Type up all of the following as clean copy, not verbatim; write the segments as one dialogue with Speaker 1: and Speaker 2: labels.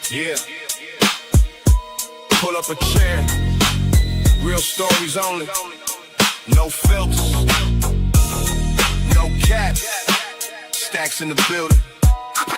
Speaker 1: Yeah. Pull up a chair. Real stories only. No filters. No caps. Staxx in the building.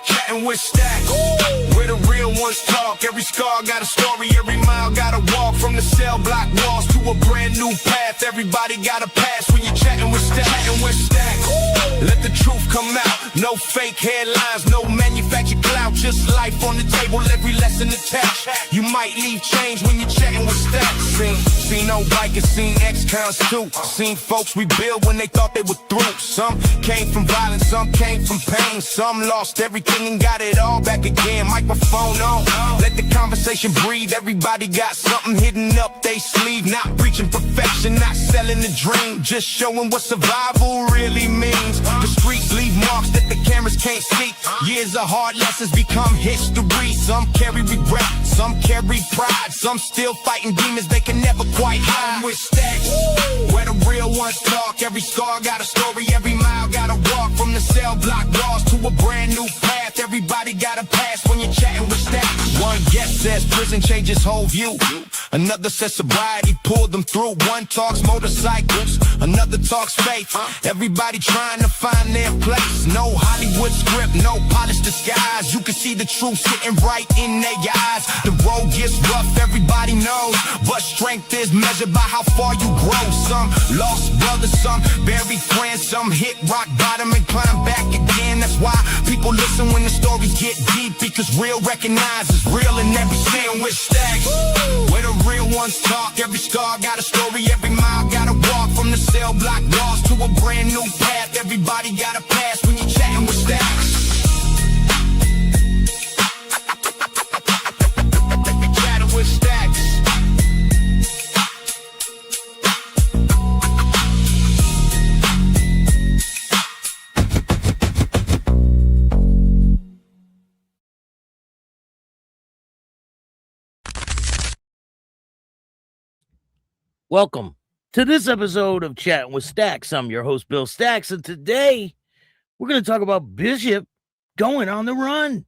Speaker 1: Chattin with Staxx. Where the real ones talk. Every scar got a story. Every mile got a walk. From the cell block walls to a brand new path. Everybody got a pass when you're chatting with Staxx. Chattin with Staxx. Let the truth come out. No fake headlines. No manufactured clout. Just life on the table. Every lesson attached. You might leave change when you're chatting with Staxx. Seen no bikers. Seen ex-cons too. Seen folks rebuild when they thought they were through. Some came from violence. Some came from pain. Some lost everything and got it all back again. Microphone on, let the conversation breathe. Everybody got something hidden up they sleeve. Not preaching perfection, not selling the dream. Just showing what survival really means. The streets leave marks that the cameras can't see. Years of hard lessons become history. Some carry regret, some carry pride. Some still fighting demons they can never quite hide. With Staxx, where the real ones talk. Every scar got a story, every mile got a walk. From the cell block walls to a brand new path. Everybody got a pass when you're chatting with Staxx. One guest says prison changes whole view. Another says sobriety pulled them through. One talks motorcycles, another talks faith. Everybody trying to find their place. No Hollywood script, no polished disguise. You can see the truth sitting right in their eyes. The road gets rough, everybody knows, but strength is measured by how far you grow. Some lost brothers, some buried friends. Some hit rock bottom and climb back again. That's why people listen when the stories get deep, because real recognizes real in every scene with Staxx. Where the real ones talk. Every scar got a story, every mile got a walk. From the cell block walls to a brand new path. Everybody got a pass when you're chatting with Staxx. Chatting with Staxx.
Speaker 2: Welcome to this episode of Chattin with Staxx. I'm your host, Bill Staxx, and today we're going to talk about Bishop going on the run.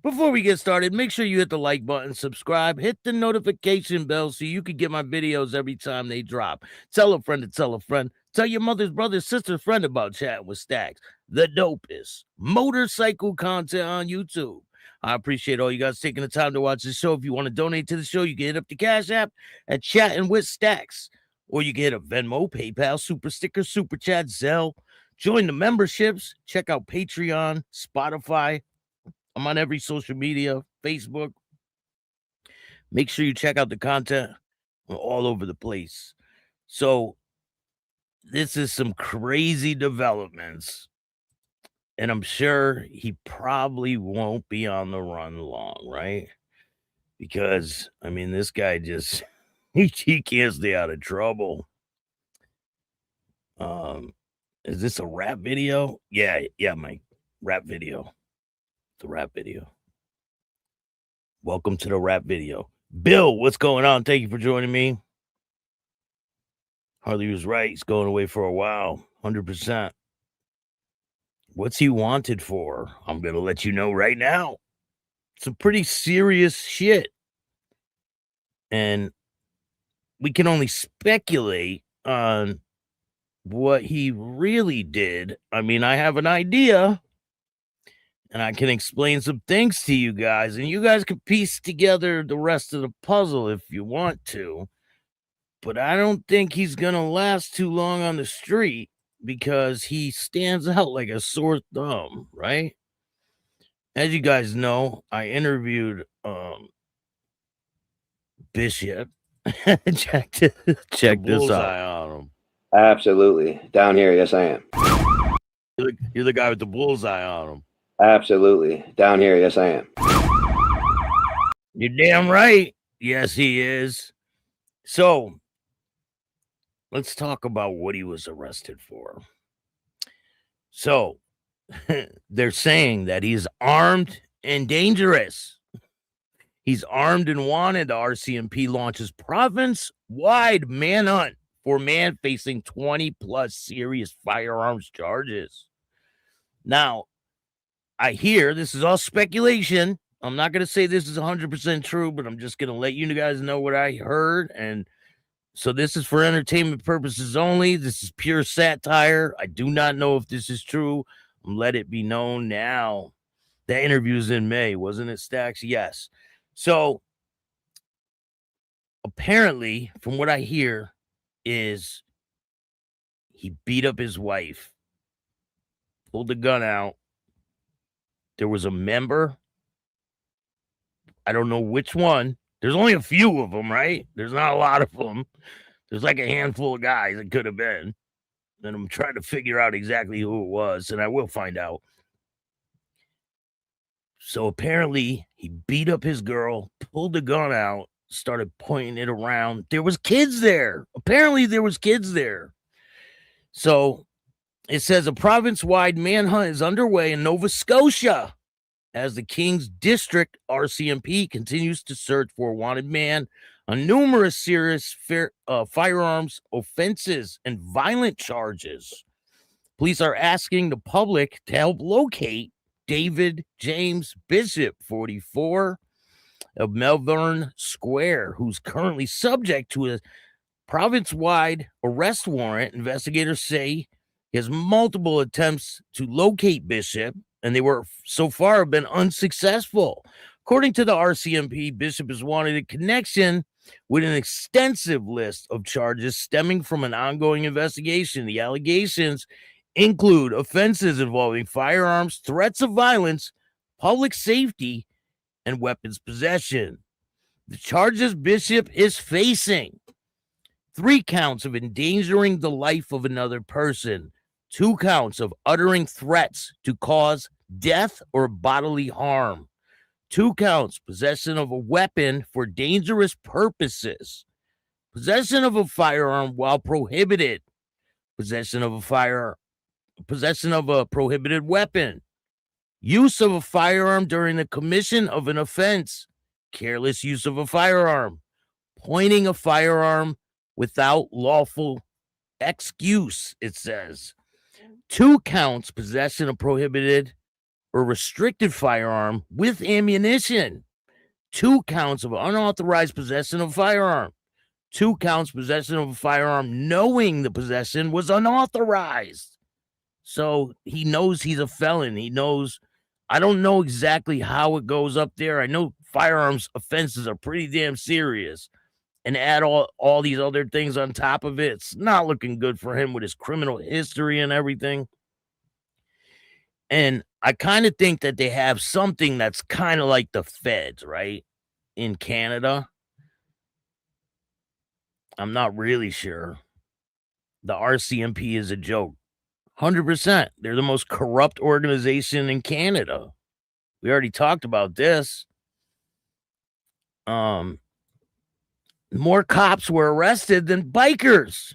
Speaker 2: Before we get started, make sure you hit the like button, subscribe, hit the notification bell so you can get my videos every time they drop. Tell a friend to tell a friend. Tell your mother's brother, sister's friend about Chattin with Staxx, the dopest motorcycle content on YouTube. I appreciate all you guys taking the time to watch the show. If you want to donate to the show, you can hit up the Cash App at Chattin with Staxx, or you can hit up Venmo, PayPal, Super Sticker, Super Chat, Zelle. Join the memberships. Check out Patreon, Spotify. I'm on every social media, Facebook. Make sure you check out the content. We're all over the place. So this is some crazy developments. And I'm sure he probably won't be on the run long, right? Because, I mean, this guy just, he can't stay out of trouble. Is this a rap video? Yeah, my rap video. It's a rap video. Welcome to the rap video. Bill, what's going on? Thank you for joining me. Harley was right. He's going away for a while. 100%. What's he wanted for? I'm going to let you know right now. Some pretty serious shit. And we can only speculate on what he really did. I mean, I have an idea, and I can explain some things to you guys, and you guys can piece together the rest of the puzzle if you want to. But I don't think he's going to last too long on the street, because he stands out like a sore thumb, right? As you guys know, I interviewed Bishop. check this out. On him.
Speaker 3: Absolutely. Down here, yes, I am.
Speaker 2: You're the guy with the bullseye on him.
Speaker 3: Absolutely. Down here, yes, I am.
Speaker 2: You're damn right. Yes, he is. So, let's talk about what he was arrested for. So, they're saying that he's armed and dangerous. He's armed and wanted. The RCMP launches province-wide manhunt for man facing 20-plus serious firearms charges. Now, I hear, this is all speculation, I'm not going to say this is 100% true, but I'm just going to let you guys know what I heard. And so this is for entertainment purposes only. This is pure satire. I do not know if this is true. Let it be known now. The interview's in May, wasn't it, Staxx? Yes. So apparently, from what I hear, is he beat up his wife, pulled the gun out. There was a member. I don't know which one. There's only a few of them, right? There's not a lot of them. There's like a handful of guys it could have been. And I'm trying to figure out exactly who it was, and I will find out. So apparently he beat up his girl, pulled the gun out, started pointing it around. There was kids there. Apparently there was kids there. So it says a province-wide manhunt is underway in Nova Scotia as the Kings District RCMP continues to search for a wanted man on numerous serious firearms offenses and violent charges. Police are asking the public to help locate David James Bishop, 44, of Melvern Square, who's currently subject to a province-wide arrest warrant. Investigators say he has multiple attempts to locate Bishop, and they were so far have been unsuccessful. According to the RCMP, Bishop is wanted in connection with an extensive list of charges stemming from an ongoing investigation. The allegations include offenses involving firearms, threats of violence, public safety, and weapons possession. The charges Bishop is facing: 3 counts of endangering the life of another person, 2 counts of uttering threats to cause death or bodily harm, 2 counts possession of a weapon for dangerous purposes, possession of a firearm while prohibited, possession of a prohibited weapon, use of a firearm during the commission of an offense, careless use of a firearm, pointing a firearm without lawful excuse, it says. 2 counts possession of prohibited or restricted firearm with ammunition, 2 counts of unauthorized possession of firearm, 2 counts possession of a firearm knowing the possession was unauthorized. So he knows he's a felon. He knows. I don't know exactly how it goes up there. I know firearms offenses are pretty damn serious. And add all these other things on top of it, it's not looking good for him with his criminal history and everything. And I kind of think that they have something that's kind of like the feds, right? In Canada. I'm not really sure. The RCMP is a joke. 100%. They're the most corrupt organization in Canada. We already talked about this. More cops were arrested than bikers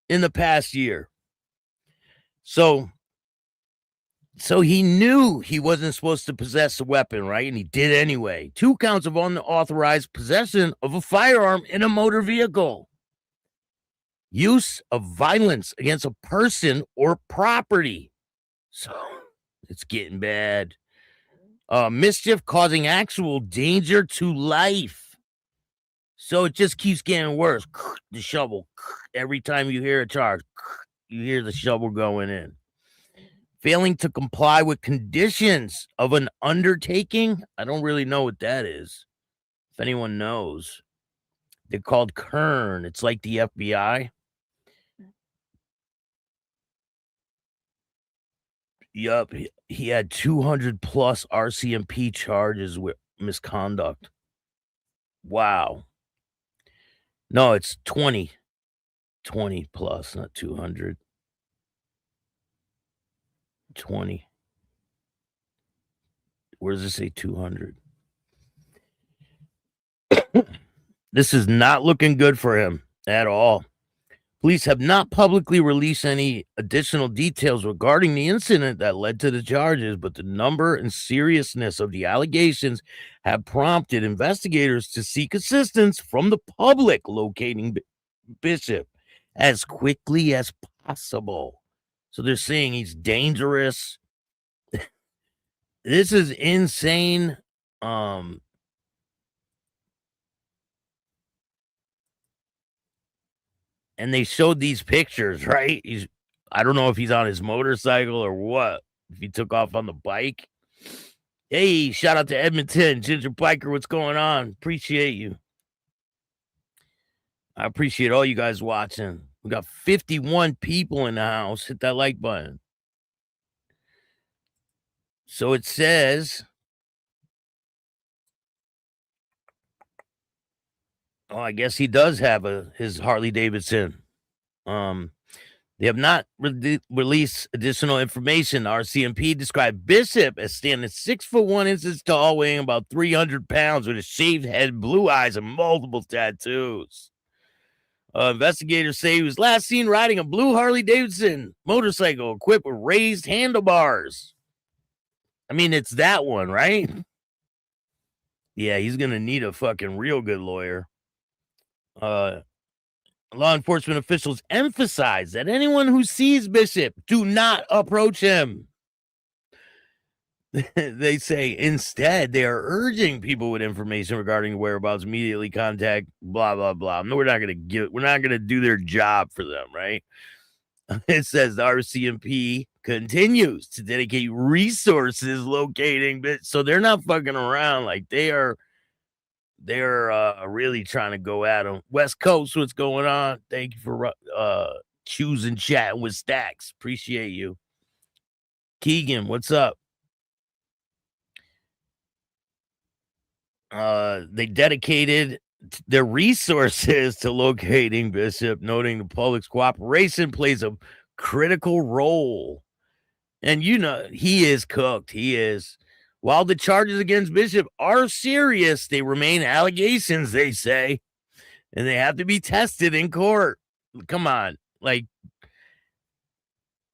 Speaker 2: in the past year. So he knew he wasn't supposed to possess a weapon, right? And he did anyway. 2 counts of unauthorized possession of a firearm in a motor vehicle. Use of violence against a person or property. So it's getting bad. Mischief causing actual danger to life. So it just keeps getting worse. The shovel. Every time you hear a charge, you hear the shovel going in. Failing to comply with conditions of an undertaking. I don't really know what that is. If anyone knows. They're called Kern. It's like the FBI. Yup, he had 200 plus RCMP charges with misconduct. Wow. No, it's 20. 20 plus, not 200. 20. Where does it say 200? This is not looking good for him at all. Police have not publicly released any additional details regarding the incident that led to the charges, but the number and seriousness of the allegations have prompted investigators to seek assistance from the public locating Bishop as quickly as possible. So they're saying he's dangerous. This is insane. And they showed these pictures, right? I don't know if he's on his motorcycle or what, if he took off on the bike. Hey, shout out to Edmonton, Ginger Biker, what's going on? Appreciate you. I appreciate all you guys watching. We got 51 people in the house. Hit that like button. So it says, oh, I guess he does have his Harley-Davidson. They have not released additional information. RCMP described Bishop as standing 6'1" inches tall, weighing about 300 pounds, with a shaved head, blue eyes, and multiple tattoos. Investigators say he was last seen riding a blue Harley-Davidson motorcycle equipped with raised handlebars. I mean, it's that one, right? Yeah, he's going to need a fucking real good lawyer. Law enforcement officials emphasize that anyone who sees Bishop, do not approach him. They say instead they are urging people with information regarding whereabouts immediately contact blah blah blah. No, we're not gonna do their job for them, right? It says the RCMP continues to dedicate resources locating, so they're not fucking around. Like they're really trying to go at them. West Coast, what's going on? Thank you for choosing Chattin With Staxx. Appreciate you. Keegan, what's up? They dedicated their resources to locating Bishop, noting the public's cooperation plays a critical role. And you know, he is cooked. He is. While the charges against Bishop are serious, they remain allegations, they say, and they have to be tested in court. Come on. Like,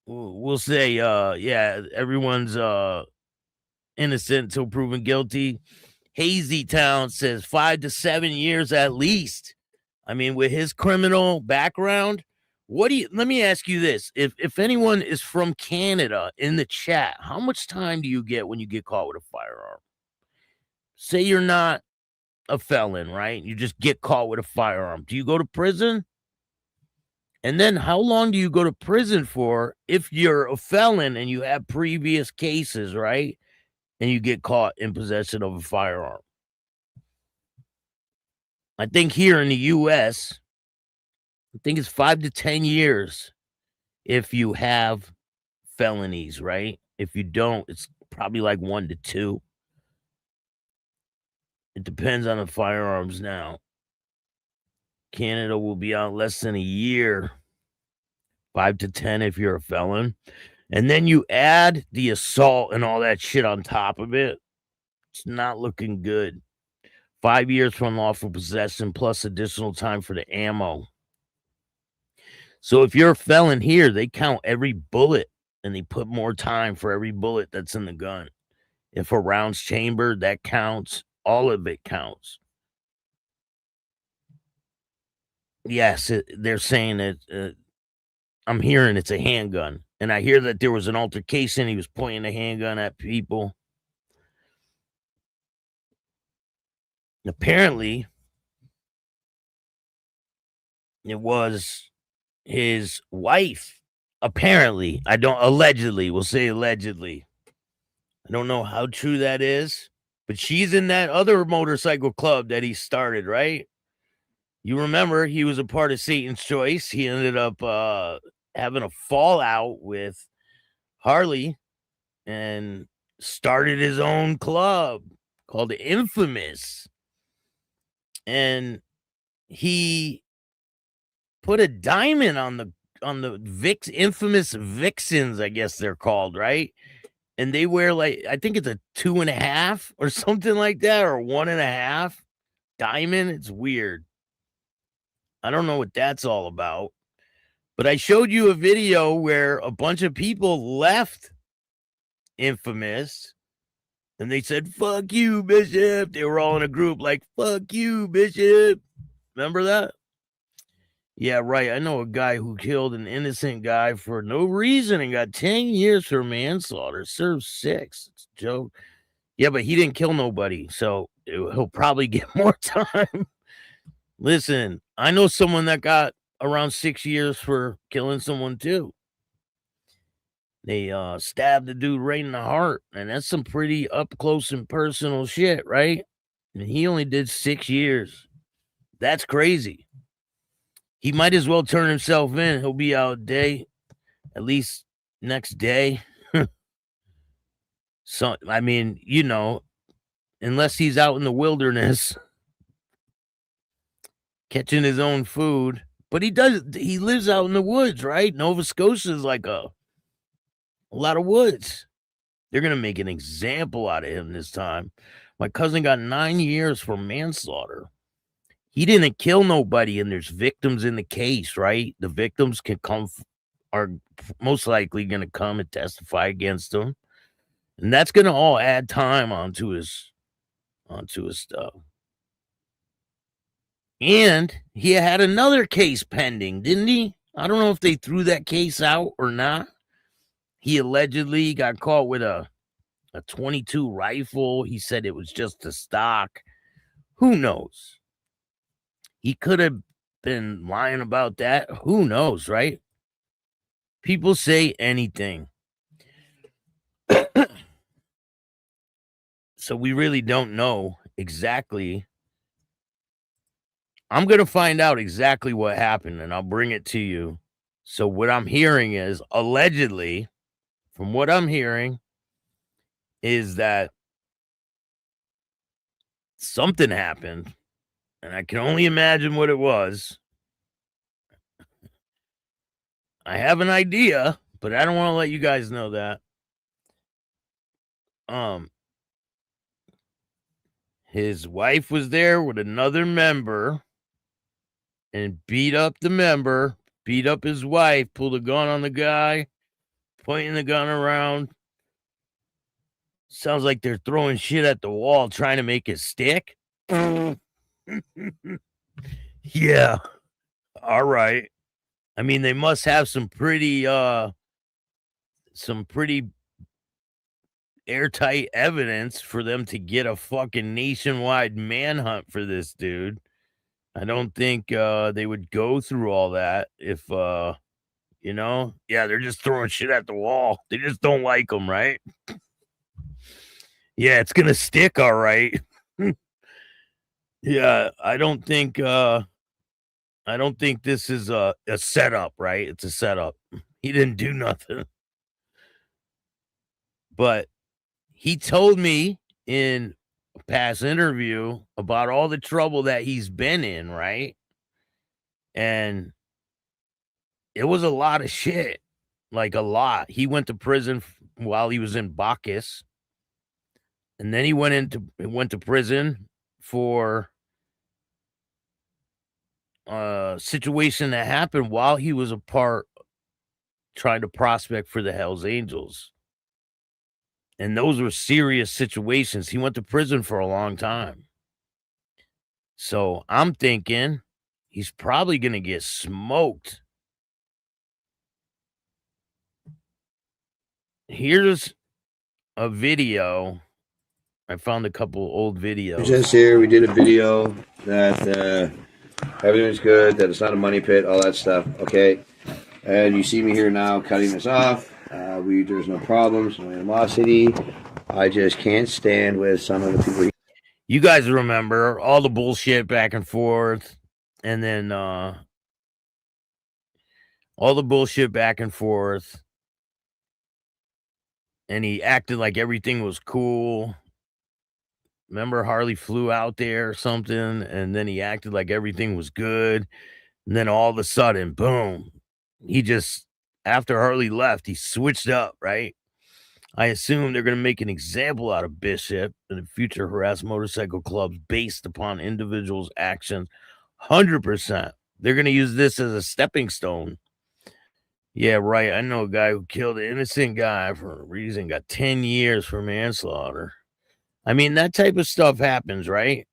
Speaker 2: we'll say, yeah, everyone's innocent until proven guilty. Hazy Town says 5 to 7 years at least. I mean, with his criminal background, let me ask you this. If anyone is from Canada in the chat, how much time do you get when you get caught with a firearm? Say you're not a felon, right? You just get caught with a firearm. Do you go to prison? And then how long do you go to prison for if you're a felon and you have previous cases, right? And you get caught in possession of a firearm? I think here in the U.S., I think it's 5 to 10 years if you have felonies, right? If you don't, it's probably like 1 to 2. It depends on the firearms now. Canada will be out less than a year. 5 to 10 if you're a felon. And then you add the assault and all that shit on top of it. It's not looking good. 5 years for unlawful possession plus additional time for the ammo. So if you're a felon here, they count every bullet and they put more time for every bullet that's in the gun. If a round's chambered, that counts. All of it counts. Yes, they're saying that I'm hearing it's a handgun. And I hear that there was an altercation. He was pointing a handgun at people. Apparently, it was his wife. Apparently, allegedly, we'll say allegedly. I don't know how true that is, but she's in that other motorcycle club that he started, right? You remember he was a part of Satan's Choice. He ended up having a fallout with Harley and started his own club called Infamous. And he put a diamond on the infamous Vixens, I guess they're called, right? And they wear like, I think it's a 2.5 or something like that, or 1.5 diamond. It's weird. I don't know what that's all about. But I showed you a video where a bunch of people left Infamous and they said, "Fuck you, Bishop." They were all in a group like, "Fuck you, Bishop." Remember that? Yeah, right. I know a guy who killed an innocent guy for no reason and got 10 years for manslaughter. Served 6. It's a joke. Yeah, but he didn't kill nobody, so he'll probably get more time. Listen, I know someone that got around 6 years for killing someone too. They stabbed the dude right in the heart, and that's some pretty up close and personal shit, right? And he only did 6 years. That's crazy. He might as well turn himself in. He'll be out a day, at least next day. So, I mean, you know, unless he's out in the wilderness catching his own food. But he lives out in the woods, right? Nova Scotia is like a lot of woods. They're going to make an example out of him this time. My cousin got 9 years for manslaughter. He didn't kill nobody, and there's victims in the case, right? The victims are most likely going to come and testify against him. And that's going to all add time onto his stuff. And he had another case pending, didn't he? I don't know if they threw that case out or not. He allegedly got caught with a 22 rifle. He said it was just a stock. Who knows? He could have been lying about that. Who knows, right? People say anything. So we really don't know exactly. I'm going to find out exactly what happened, and I'll bring it to you. So what I'm hearing is, allegedly, from what I'm hearing, is that something happened, and I can only imagine what it was. I have an idea, but I don't want to let you guys know that. His wife was there with another member and beat up the member, beat up his wife, pulled a gun on the guy, pointing the gun around. Sounds like they're throwing shit at the wall, trying to make it stick. Yeah. All right. I mean, they must have some pretty airtight evidence for them to get a fucking nationwide manhunt for this dude. I don't think they would go through all that if you know, yeah, they're just throwing shit at the wall. They just don't like them, right? Yeah, it's gonna stick, all right. Yeah, I don't think this is a setup, right? It's a setup. He didn't do nothing. But he told me in a past interview about all the trouble that he's been in, right? And it was a lot of shit. Like a lot. He went to prison while he was in Bacchus. And then he went to prison for a situation that happened while he was trying to prospect for the Hells Angels. And those were serious situations. He went to prison for a long time. So I'm thinking he's probably going to get smoked. Here's a video. I found a couple old videos.
Speaker 3: Just here, we did a video that everything's good, that it's not a money pit, all that stuff, okay? And you see me here now cutting this off. There's no problems, no animosity. I just can't stand with some of the people.
Speaker 2: You guys remember all the bullshit back and forth, and then all the bullshit back and forth, and he acted like everything was cool. Remember Harley flew out there or something, and then he acted like everything was good, and then all of a sudden, boom, he just, after Harley left, he switched up, right? I assume they're going to make an example out of Bishop and the future harass motorcycle clubs based upon individuals' actions. 100%. They're going to use this as a stepping stone. Yeah, right. I know a guy who killed an innocent guy for a reason, got 10 years for manslaughter. I mean, that type of stuff happens, right?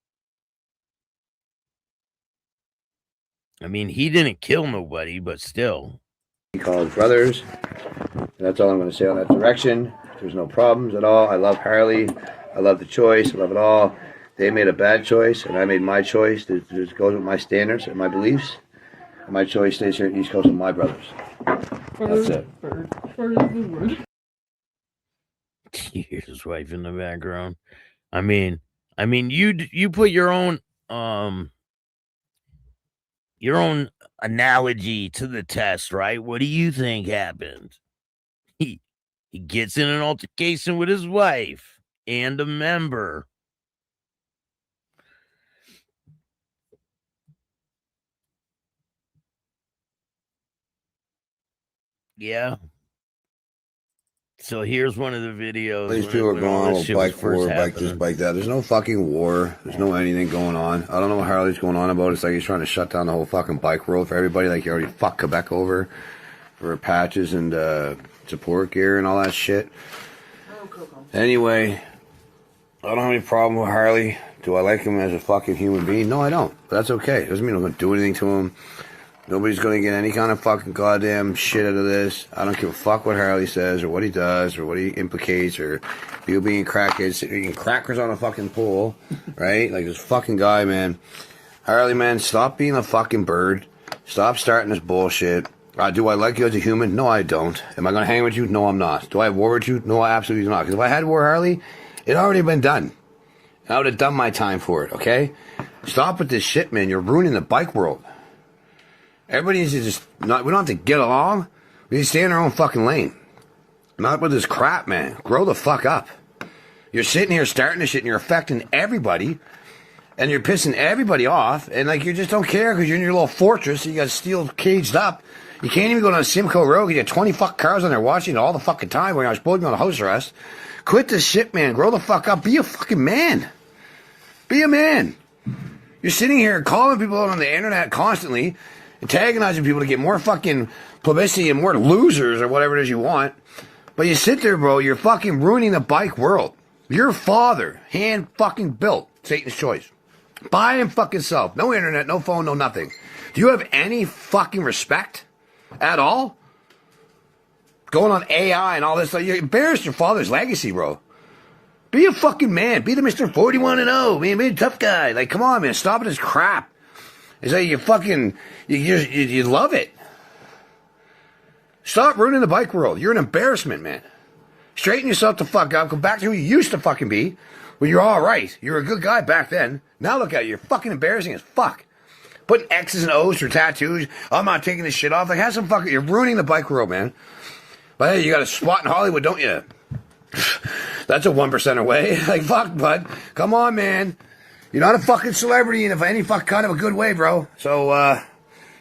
Speaker 2: I mean, he didn't kill nobody, but still.
Speaker 3: He called brothers. That's all I'm going to say on that direction. There's no problems at all. I love Harley. I love the choice. I love it all. They made a bad choice, and I made my choice. This goes with my standards and my beliefs. And my choice stays here in East Coast with my brothers. That's it.
Speaker 2: Here's his wife in the background. I mean, you put your own analogy to the test, right? What do you think happened? He gets in an altercation with his wife and a member. Yeah. So here's one of the videos.
Speaker 3: These people are going on bike war, bike this, bike that. There's no fucking war. There's no anything going on. I don't know what Harley's going on about. It's like he's trying to shut down the whole fucking bike world for everybody. Like he already fucked Quebec over for patches and support gear and all that shit. Anyway, I don't have any problem with Harley. Do I like him as a fucking human being? No, I don't. But that's okay. Doesn't mean I'm going to do anything to him. Nobody's going to get any kind of fucking goddamn shit out of this. I don't give a fuck what Harley says or what he does or what he implicates or people being crackheads, eating crackers on a fucking pole, right? Like this fucking guy, man. Harley, man, stop being a fucking bird. Stop starting this bullshit. Do I like you as a human? No, I don't. Am I going to hang with you? No, I'm not. Do I have war with you? No, I absolutely not. Because if I had war, Harley, it already been done. I would have done my time for it, okay? Stop with this shit, man. You're ruining the bike world. Everybody needs to just not. We don't have to get along. We need to stay in our own fucking lane. Not with this crap, man. Grow the fuck up. You're sitting here starting this shit and you're affecting everybody. And you're pissing everybody off. And like you just don't care because you're in your little fortress. And you got steel caged up. You can't even go down Simcoe Road. You got 20 fuck cars on there watching it all the fucking time when I was supposed to be on house arrest. Quit this shit, man. Grow the fuck up. Be a fucking man. Be a man. You're sitting here calling people out on the internet constantly. Antagonizing people to get more fucking publicity and more losers or whatever it is you want. But you sit there, bro, you're fucking ruining the bike world. Your father, hand fucking built Satan's Choice. By him fucking self. No internet, no phone, no nothing. Do you have any fucking respect at all? Going on AI and all this stuff. You embarrassed your father's legacy, bro. Be a fucking man. Be the Mr. 41 and 0. Man, be a tough guy. Like, come on, man. Stop this crap. It's like you fucking, you love it. Stop ruining the bike world. You're an embarrassment, man. Straighten yourself the fuck up. Go back to who you used to fucking be. When you're all right. You're a good guy back then. Now look at you. You're fucking embarrassing as fuck. Putting X's and O's for tattoos. I'm not taking this shit off. Like, have some fucking, you're ruining the bike world, man. But hey, you got a spot in Hollywood, don't you? That's a 1% away. Like, fuck, bud. Come on, man. You're not a fucking celebrity in any fucking kind of a good way, bro. So,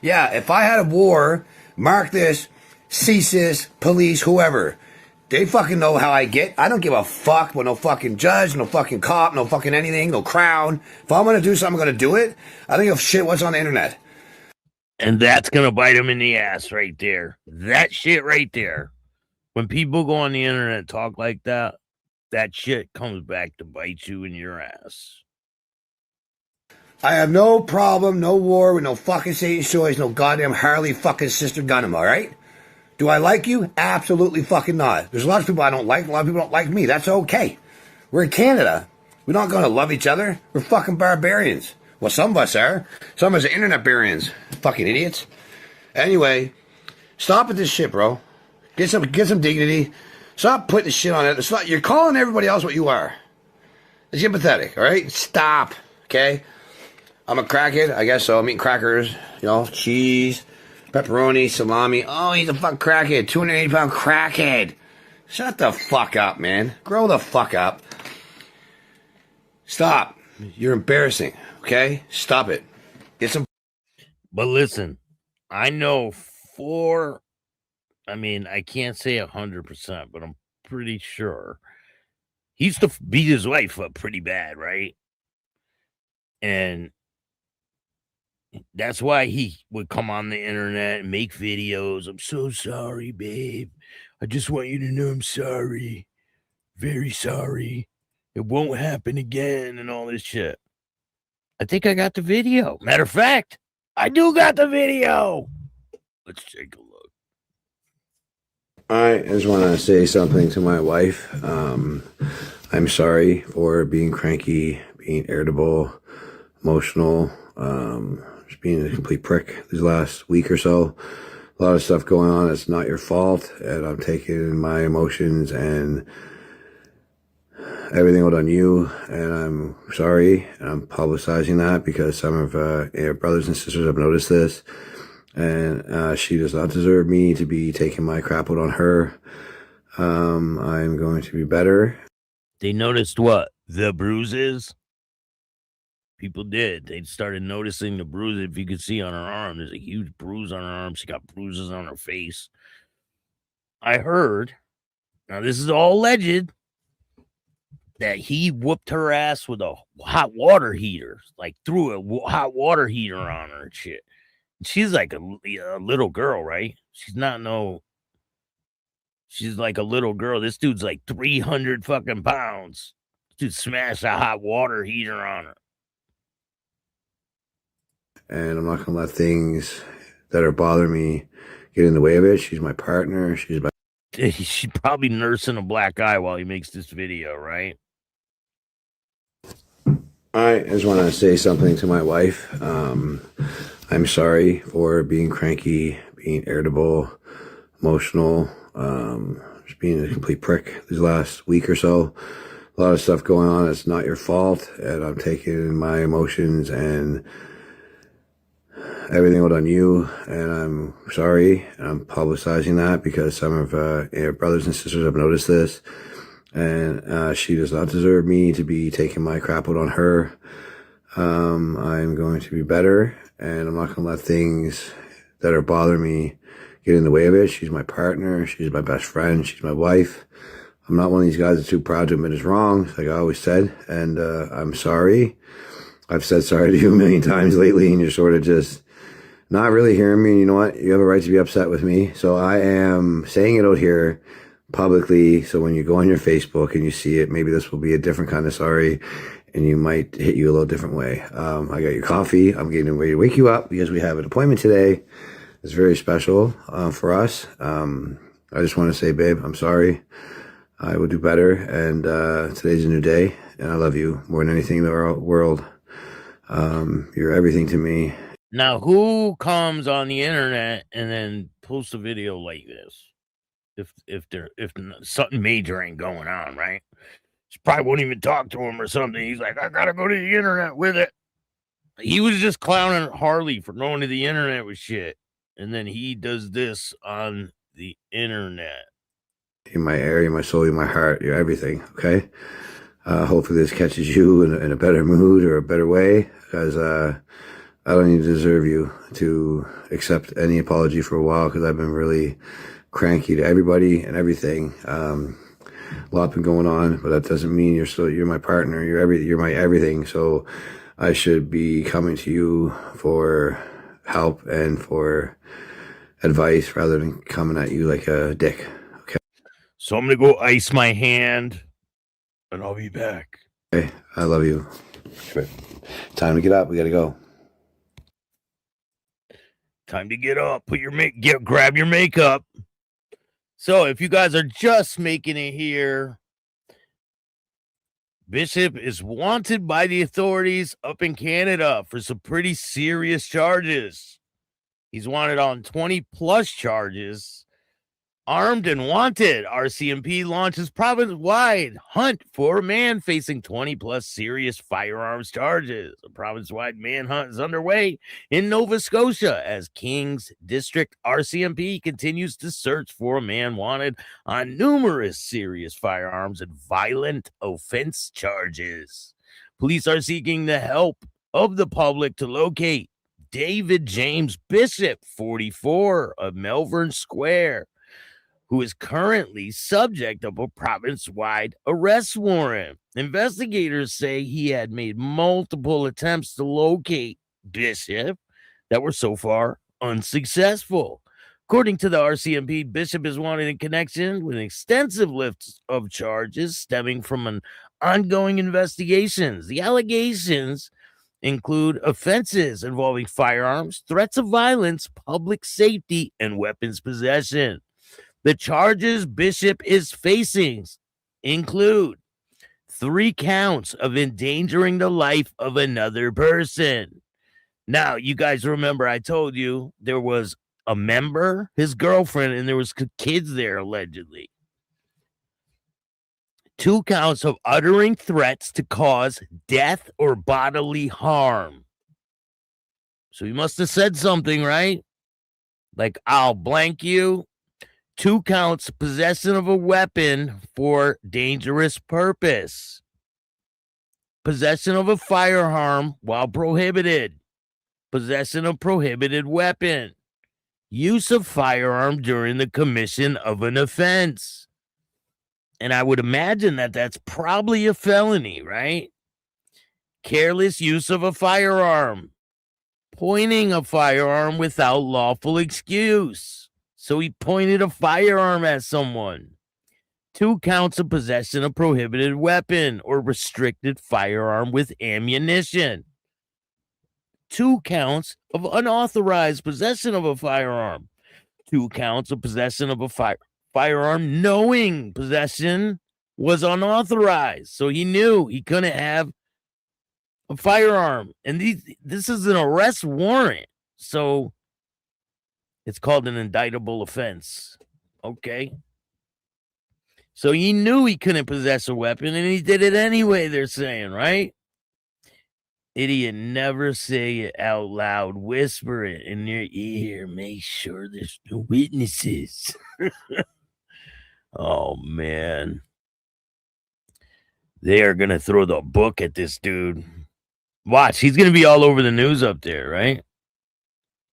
Speaker 3: yeah, if I had a war, mark this, CSIS, police, whoever. They fucking know how I get. I don't give a fuck with no fucking judge, no fucking cop, no fucking anything, no crown. If I'm going to do something, I'm going to do it. I don't give a shit what's on the internet.
Speaker 2: And that's going to bite him in the ass right there. That shit right there. When people go on the internet and talk like that, that shit comes back to bite you in your ass.
Speaker 3: I have no problem, no war with no fucking Satan's Choice, no goddamn Harley fucking sister Gunham, all right? Do I like you? Absolutely fucking not. There's a lot of people I don't like. A lot of people don't like me. That's okay. We're in Canada. We're not going to love each other. We're fucking barbarians. Well, some of us are. Some of us are internet barbarians. Fucking idiots. Anyway, stop with this shit, bro. Get some dignity. Stop putting this shit on it. You're calling everybody else what you are. It's empathetic, all right? Stop, okay? I'm a crackhead, I guess so. I'm eating crackers, cheese, pepperoni, salami. Oh, he's a fucking crackhead. 280-pound crackhead. Shut the fuck up, man. Grow the fuck up. Stop. You're embarrassing, okay? Stop it. Get some.
Speaker 2: But listen, I know I can't say 100%, but I'm pretty sure he used to beat his wife up pretty bad, right? And that's why he would come on the internet and make videos. I'm so sorry, babe. I just want you to know I'm sorry. Very sorry. It won't happen again and all this shit. I think I got the video. Matter of fact, I do got the video. Let's take a look.
Speaker 3: I just want to say something to my wife. I'm sorry for being cranky, being irritable, emotional, just being a complete prick these last week or so. A lot of stuff going on. It's not your fault, and I'm taking my emotions and everything out on you, and I'm sorry, and I'm publicizing that because some of your brothers and sisters have noticed this, and she does not deserve me to be taking my crap out on her. I'm going to be better.
Speaker 2: They noticed what? The bruises? People did. They started noticing the bruises. If you could see on her arm, there's a huge bruise on her arm. She got bruises on her face. I heard, now this is all alleged, that he whooped her ass with a hot water heater, like threw a hot water heater on her and shit. She's like a little girl, right? She's not she's like a little girl. This dude's like 300 fucking pounds. Dude smashed a hot water heater on her.
Speaker 3: And I'm not going to let things that are bothering me get in the way of it. She's my partner. She's
Speaker 2: probably nursing a black eye while he makes this video, right?
Speaker 3: I just want to say something to my wife. I'm sorry for being cranky, being irritable, emotional, just being a complete prick these last week or so. A lot of stuff going on. It's not your fault, and I'm taking my emotions and everything out on you, and I'm sorry, and I'm publicizing that because some of your brothers and sisters have noticed this, and she does not deserve me to be taking my crap out on her. I'm going to be better, and I'm not going to let things that are bothering me get in the way of it. She's my partner. She's my best friend. She's my wife. I'm not one of these guys that's too proud to admit it's wrong, like I always said, and I'm sorry. I've said sorry to you a million times lately, and you're sort of just not really hearing me. And you know what? You have a right to be upset with me. So I am saying it out here publicly. So when you go on your Facebook and you see it, maybe this will be a different kind of sorry, and you might hit you a little different way. I got your coffee. I'm getting ready to wake you up because we have an appointment today. It's very special for us. I just want to say, babe, I'm sorry. I will do better. And today's a new day. And I love you more than anything in the world. You're everything to me.
Speaker 2: Now, who comes on the internet and then posts a video like this? If something major ain't going on, right? She probably won't even talk to him or something. He's like, I gotta go to the internet with it. He was just clowning Harley for going to the internet with shit, and then he does this on the internet.
Speaker 3: In my area, my soul, in my heart, you're everything. Okay. Hopefully this catches you in a better mood or a better way, because I don't even deserve you to accept any apology for a while, because I've been really cranky to everybody and everything. A lot been going on, but that doesn't mean you're my partner. You're my everything. So I should be coming to you for help and for advice rather than coming at you like a dick. Okay.
Speaker 2: So I'm gonna go ice my hand, and I'll be back.
Speaker 3: Okay. I love you. Time to get up. We gotta go.
Speaker 2: Time to get up. Grab your makeup. So if you guys are just making it here, Bishop is wanted by the authorities up in Canada for some pretty serious charges. He's wanted on 20 plus charges. Armed and wanted, RCMP launches province-wide hunt for a man facing 20 plus serious firearms charges. A province-wide manhunt is underway in Nova Scotia as Kings District RCMP continues to search for a man wanted on numerous serious firearms and violent offense charges. Police are seeking the help of the public to locate David James Bishop, 44, of Melvern Square, who is currently subject of a province-wide arrest warrant. Investigators say he had made multiple attempts to locate Bishop that were so far unsuccessful. According to the RCMP, Bishop is wanted in connection with an extensive list of charges stemming from an ongoing investigations. The allegations include offenses involving firearms, threats of violence, public safety, and weapons possession. The charges Bishop is facing include 3 counts of endangering the life of another person. Now, you guys remember I told you there was a member, his girlfriend, and there was kids there allegedly. 2 counts of uttering threats to cause death or bodily harm. So he must have said something, right? Like, I'll blank you. 2 counts possession of a weapon for dangerous purpose. Possession of a firearm while prohibited. Possession of prohibited weapon. Use of firearm during the commission of an offense. And I would imagine that that's probably a felony, right? Careless use of a firearm. Pointing a firearm without lawful excuse. So he pointed a firearm at someone. 2 counts of possession of prohibited weapon or restricted firearm with ammunition. 2 counts of unauthorized possession of a firearm. 2 counts of possession of a firearm knowing possession was unauthorized. So he knew he couldn't have a firearm. And this is an arrest warrant. So it's called an indictable offense. Okay. So he knew he couldn't possess a weapon, and he did it anyway, they're saying, right? Idiot, never say it out loud. Whisper it in your ear. Make sure there's no witnesses. Oh, man. They are going to throw the book at this dude. Watch, he's going to be all over the news up there, right?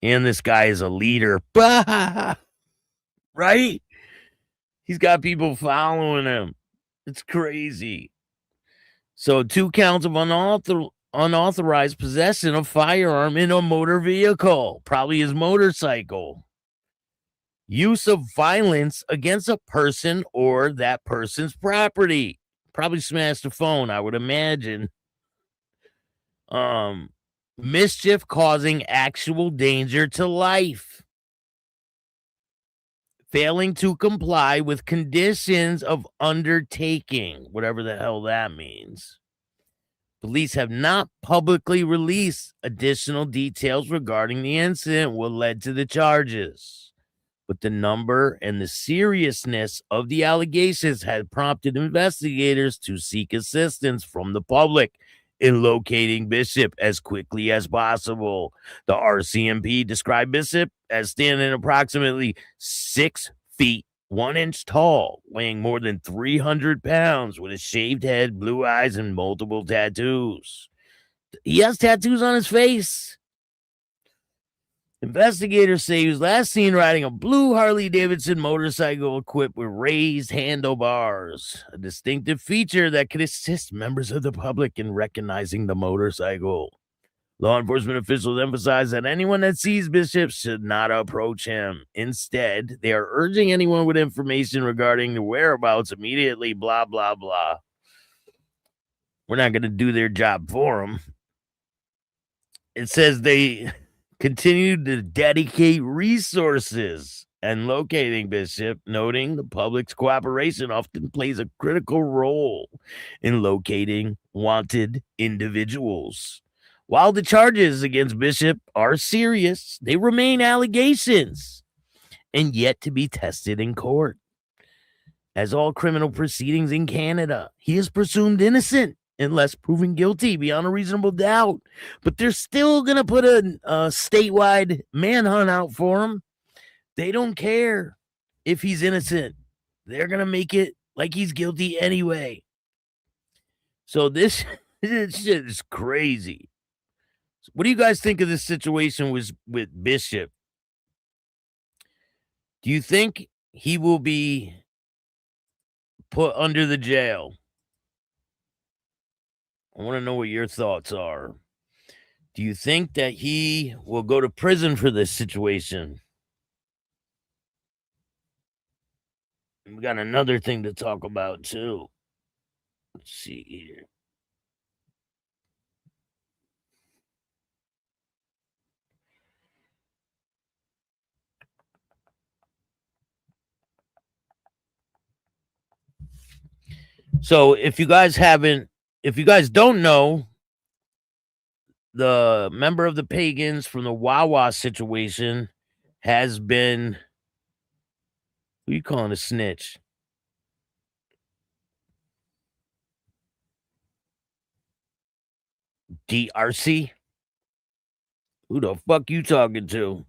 Speaker 2: And this guy is a leader. Bah! Right? He's got people following him. It's crazy. So 2 counts of unauthorized possession of firearm in a motor vehicle, probably his motorcycle. Use of violence against a person or that person's property. Probably smashed a phone, I would imagine. Mischief causing actual danger to life. Failing to comply with conditions of undertaking, whatever the hell that means. Police have not publicly released additional details regarding the incident what led to the charges, but the number and the seriousness of the allegations had prompted investigators to seek assistance from the public in locating Bishop as quickly as possible. The RCMP described Bishop as standing approximately 6 feet 1 inch tall, weighing more than 300 pounds, with a shaved head, blue eyes, and multiple tattoos. He has tattoos on his face. Investigators say he was last seen riding a blue Harley-Davidson motorcycle equipped with raised handlebars, a distinctive feature that could assist members of the public in recognizing the motorcycle. Law enforcement officials emphasize that anyone that sees Bishop should not approach him. Instead, they are urging anyone with information regarding the whereabouts immediately, blah, blah, blah. We're not going to do their job for them. It says they continue to dedicate resources and locating Bishop, noting the public's cooperation often plays a critical role in locating wanted individuals. While the charges against Bishop are serious, they remain allegations and yet to be tested in court. As all criminal proceedings in Canada, he is presumed innocent unless proven guilty beyond a reasonable doubt. But they're still going to put a statewide manhunt out for him. They don't care if he's innocent. They're going to make it like he's guilty anyway. So this shit is crazy. What do you guys think of this situation with Bishop? Do you think he will be put under the jail? I want to know what your thoughts are. Do you think that he will go to prison for this situation? We got another thing to talk about, too. Let's see here. So if you guys don't know, the member of the Pagans from the Wawa situation has been, who you calling a snitch? DRC? Who the fuck you talking to?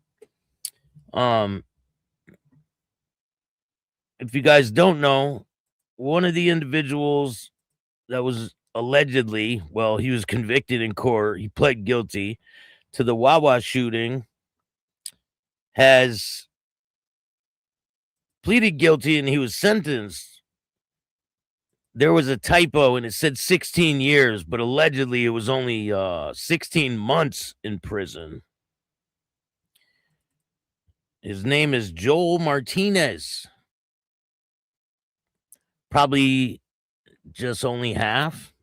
Speaker 2: If you guys don't know, one of the individuals that was allegedly, well, he was convicted in court, he pled guilty to the Wawa shooting, has pleaded guilty and he was sentenced. There was a typo and it said 16 years, but allegedly it was only 16 months in prison. His name is Joel Martinez. Probably just only half.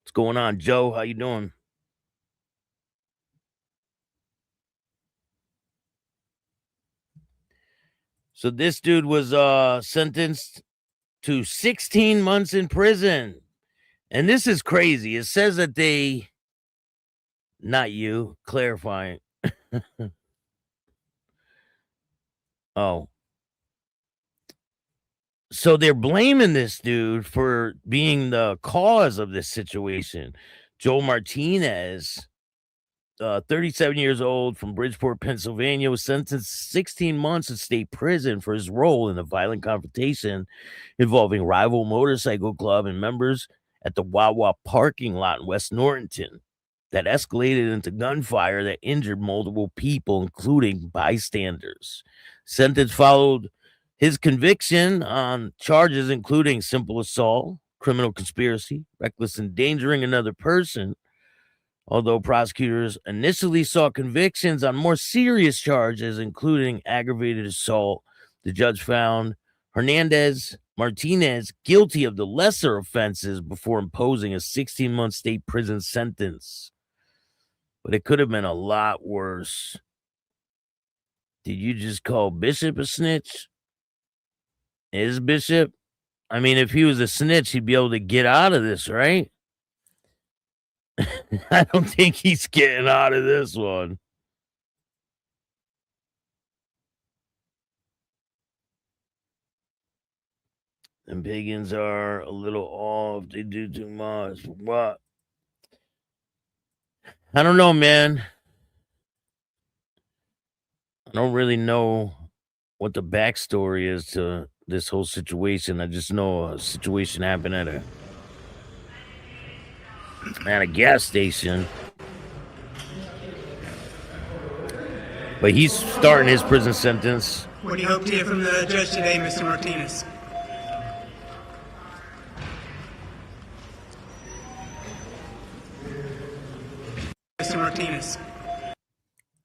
Speaker 2: What's going on, Joe? How you doing? So this dude was sentenced to 16 months in prison. And this is crazy. It says that they, not you, clarifying. Oh. So they're blaming this dude for being the cause of this situation. Joel Martinez, 37 years old, from Bridgeport, Pennsylvania, was sentenced to 16 months in state prison for his role in a violent confrontation involving rival motorcycle club and members at the Wawa parking lot in West Norrington that escalated into gunfire that injured multiple people, including bystanders. Sentence followed his conviction on charges including simple assault, criminal conspiracy, reckless endangering another person. Although prosecutors initially sought convictions on more serious charges, including aggravated assault, the judge found Martinez guilty of the lesser offenses before imposing a 16-month state prison sentence. But it could have been a lot worse. Did you just call Bishop a snitch? Is Bishop? I mean, if he was a snitch, he'd be able to get out of this, right? I don't think he's getting out of this one. And pagans are a little off. They do too much. What? I don't know, man. I don't really know what the backstory is to this whole situation. I just know a situation happened at a gas station. But he's starting his prison sentence.
Speaker 4: What do you hope to hear from the judge today, Mr. Martinez? Mr. Martinez.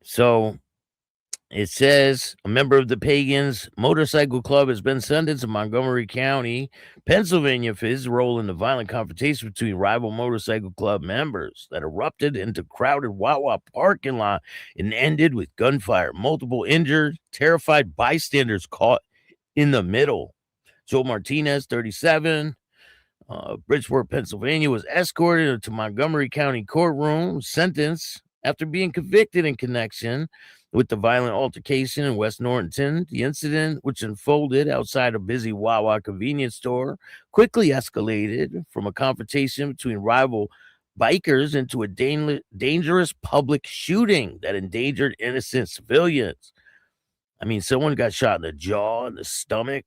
Speaker 2: So it says a member of the Pagans Motorcycle Club has been sentenced in Montgomery County, Pennsylvania, for his role in the violent confrontation between rival motorcycle club members that erupted into crowded Wawa parking lot and ended with gunfire. Multiple injured, terrified bystanders caught in the middle. Joel Martinez, 37, Bridgeport, Pennsylvania, was escorted to Montgomery County courtroom, sentenced after being convicted in connection with the violent altercation in West Norrington. The incident, which unfolded outside a busy Wawa convenience store, quickly escalated from a confrontation between rival bikers into a dangerous public shooting that endangered innocent civilians. I mean, someone got shot in the jaw and the stomach.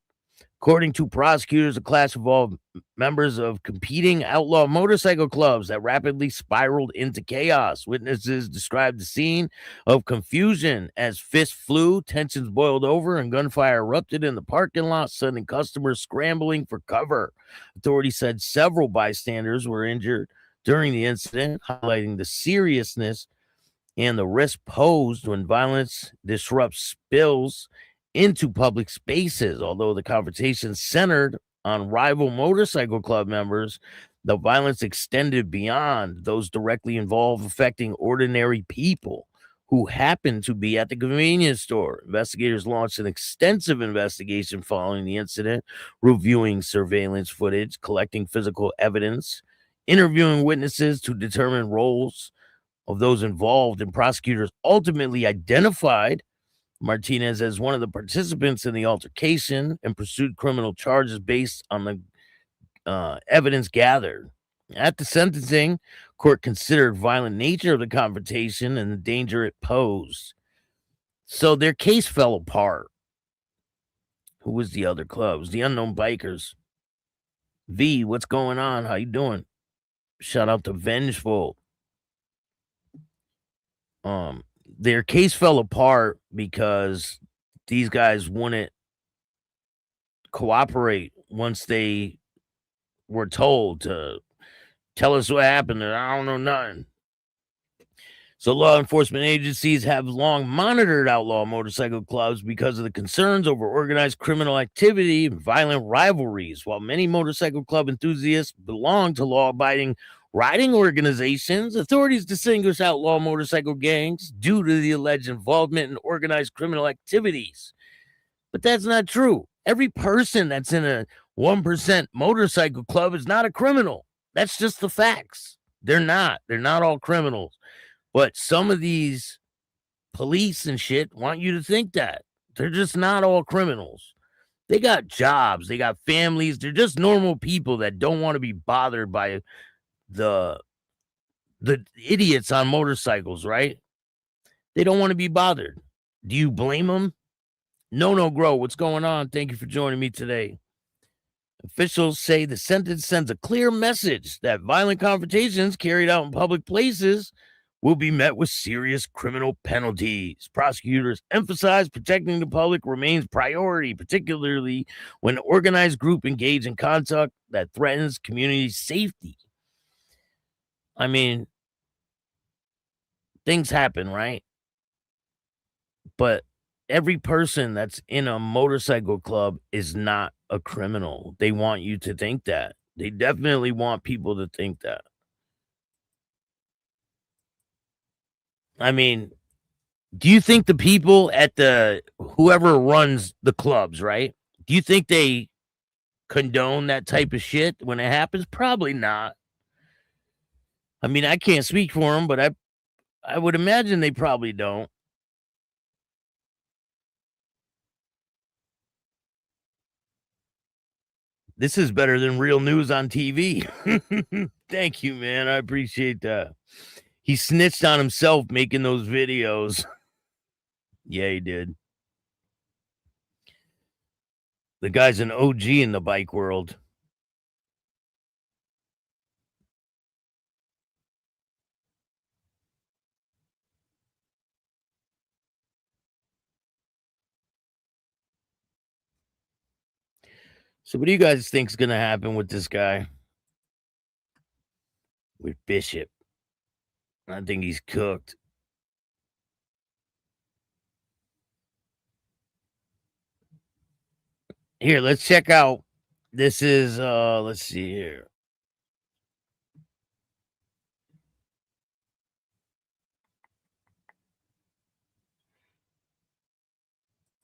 Speaker 2: According to prosecutors, the clash involved members of competing outlaw motorcycle clubs that rapidly spiraled into chaos. Witnesses described the scene of confusion as fists flew, tensions boiled over, and gunfire erupted in the parking lot, sending customers scrambling for cover. Authorities said several bystanders were injured during the incident, highlighting the seriousness and the risk posed when violence disrupts spills into public spaces. Although the confrontation centered on rival motorcycle club members, The violence extended beyond those directly involved, affecting ordinary people who happened to be at the convenience store. Investigators launched an extensive investigation following the incident, reviewing surveillance footage, collecting physical evidence, interviewing witnesses to determine roles of those involved, and prosecutors ultimately identified Martinez as one of the participants in the altercation and pursued criminal charges based on the evidence gathered. At the sentencing, court considered violent nature of the confrontation and the danger it posed. So their case fell apart. Who was the other club? It was the Unknown Bikers. V, what's going on? How you doing? Shout out to Vengeful. Their case fell apart because these guys wouldn't cooperate once they were told to tell us what happened. And I don't know nothing. So law enforcement agencies have long monitored outlaw motorcycle clubs because of the concerns over organized criminal activity and violent rivalries. While many motorcycle club enthusiasts belong to law-abiding riding organizations, authorities distinguish outlaw motorcycle gangs due to the alleged involvement in organized criminal activities. But that's not true. Every person that's in a 1% motorcycle club is not a criminal. That's just the facts. They're not all criminals. But some of these police and shit want you to think that. They're just not all criminals. They got jobs. They got families. They're just normal people that don't want to be bothered by the idiots on motorcycles, right? They don't want to be bothered. Do you blame them? No, Grow. What's going on? Thank you for joining me today. Officials say the sentence sends a clear message that violent confrontations carried out in public places will be met with serious criminal penalties. Prosecutors emphasize protecting the public remains priority, particularly when an organized group engage in conduct that threatens community safety. I mean, things happen, right? But every person that's in a motorcycle club is not a criminal. They want you to think that. They definitely want people to think that. I mean, do you think the people at whoever runs the clubs, right? Do you think they condone that type of shit when it happens? Probably not. I mean, I can't speak for them, but I would imagine they probably don't. This is better than real news on TV. Thank you, man. I appreciate that. He snitched on himself making those videos. Yeah, he did. The guy's an OG in the bike world. So what do you guys think is going to happen with this guy? With Bishop? I think he's cooked. Here, let's check out. This is, let's see here.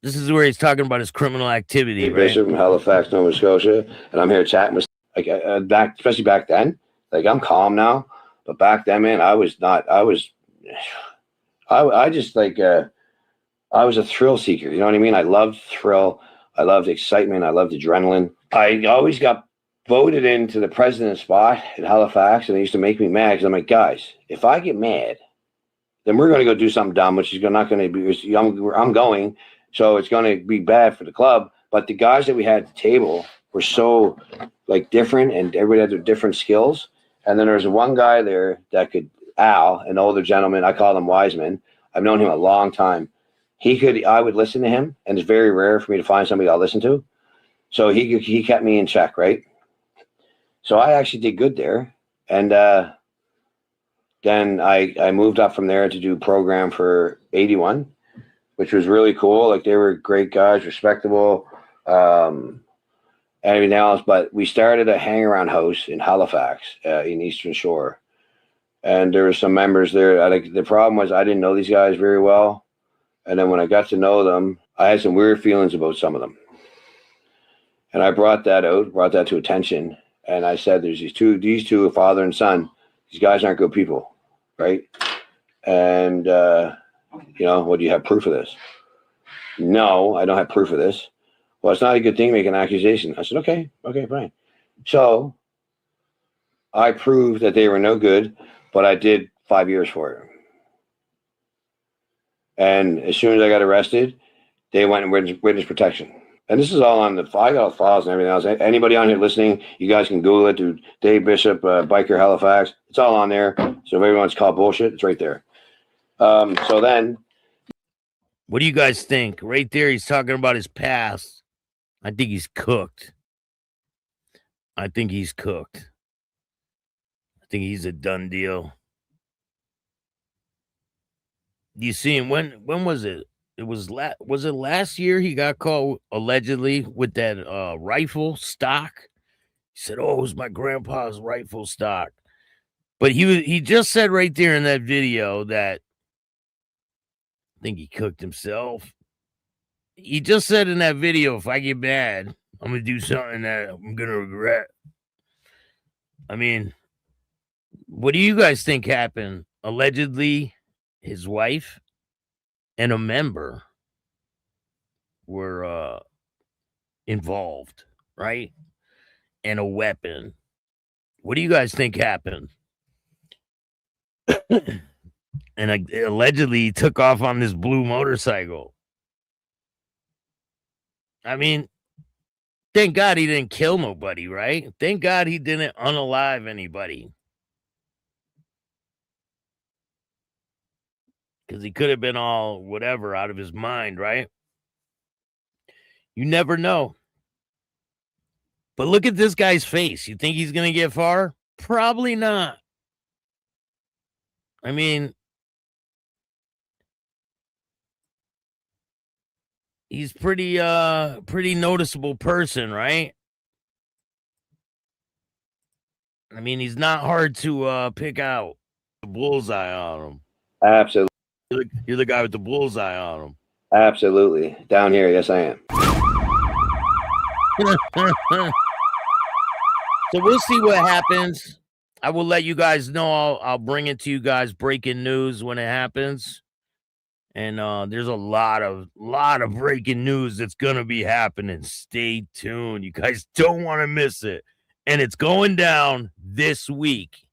Speaker 2: This is where he's talking about his criminal activity, right?
Speaker 3: Bishop from Halifax, Nova Scotia, and I'm here chatting with, especially back then. Like, I'm calm now, but back then, man, I was a thrill seeker. You know what I mean? I loved thrill. I loved excitement. I loved adrenaline. I always got voted into the president spot in Halifax, and it used to make me mad because I'm like, guys, if I get mad, then we're going to go do something dumb, which is not going to be. I'm going. So it's going to be bad for the club. But the guys that we had at the table were so like different, and everybody had their different skills. And then there's one guy there that could, Al, an older gentleman. I call him Wiseman. I've known him a long time. I would listen to him, and it's very rare for me to find somebody I'll listen to. So he kept me in check, right? So I actually did good there. And then I moved up from there to do program for 81. Which was really cool. Like, they were great guys, respectable. and everything else. But we started a hang-around house in Halifax, in Eastern Shore. And there were some members there. The problem was I didn't know these guys very well. And then when I got to know them, I had some weird feelings about some of them. And I brought that to attention. And I said, there's these two, a father and son. These guys aren't good people, right? And, well, do you have proof of this? No, I don't have proof of this. Well, it's not a good thing to make an accusation. I said, okay, fine. So I proved that they were no good, but I did 5 years for it. And as soon as I got arrested, they went in witness protection. And this is all on I got files and everything else. Anybody on here listening, you guys can Google it. Do Dave Bishop, Biker Halifax. It's all on there. So if everyone's called bullshit, it's right there. So then.
Speaker 2: What do you guys think? Right there, he's talking about his past. I think he's cooked. I think he's a done deal. You see him, when was it? Was it last year he got caught allegedly with that rifle stock? He said, "Oh, it was my grandpa's rifle stock." But he just said right there in that video that I think he cooked himself. He just said in that video, if I get mad, I'm gonna do something that I'm gonna regret. I mean, what do you guys think happened? Allegedly, his wife and a member were involved, right? And a weapon. What do you guys think happened? And allegedly he took off on this blue motorcycle. I mean, thank God he didn't kill nobody, right? Thank God he didn't unalive anybody. Because he could have been all whatever out of his mind, right? You never know. But look at this guy's face. You think he's going to get far? Probably not. I mean, he's pretty noticeable person, right? I mean, he's not hard to pick out. The bullseye on him.
Speaker 3: Absolutely.
Speaker 2: You're the guy with the bullseye on him.
Speaker 3: Absolutely. Down here, yes, I am.
Speaker 2: So we'll see what happens. I will let you guys know. I'll bring it to you guys, breaking news when it happens. And there's a lot of breaking news that's gonna be happening. Stay tuned. You guys don't want to miss it. And it's going down this week,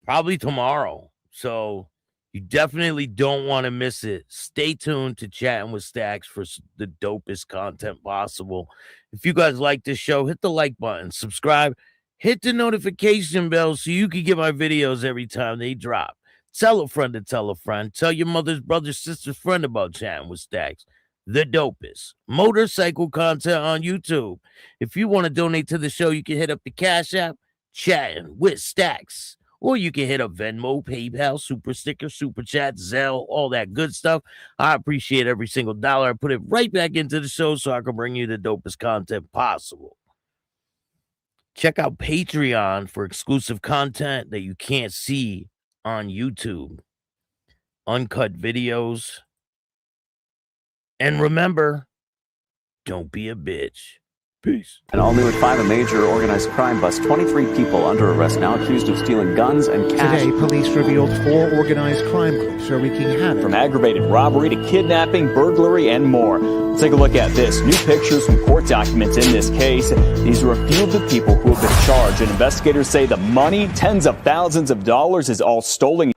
Speaker 2: probably tomorrow. So you definitely don't want to miss it. Stay tuned to Chattin With Staxx for the dopest content possible. If you guys like this show, hit the like button, subscribe, hit the notification bell so you can get my videos every time they drop. Tell a friend to tell a friend. Tell your mother's brother, sister's friend about Chattin With Staxx. The dopest motorcycle content on YouTube. If you want to donate to the show, you can hit up the Cash App, Chattin With Staxx. Or you can hit up Venmo, PayPal, Super Sticker, Super Chat, Zelle, all that good stuff. I appreciate every single dollar. I put it right back into the show so I can bring you the dopest content possible. Check out Patreon for exclusive content that you can't see on YouTube. Uncut videos. And remember, don't be a bitch. Peace.
Speaker 5: And all new at 5, a major organized crime bust. 23 people under arrest now accused of stealing guns and cash.
Speaker 6: Today, police revealed 4 organized crime groups are wreaking havoc.
Speaker 5: From aggravated robbery to kidnapping, burglary, and more. Let's take a look at this. New pictures from court documents in this case. These are a few of the people who have been charged. And investigators say the money, tens of thousands of dollars, is all stolen.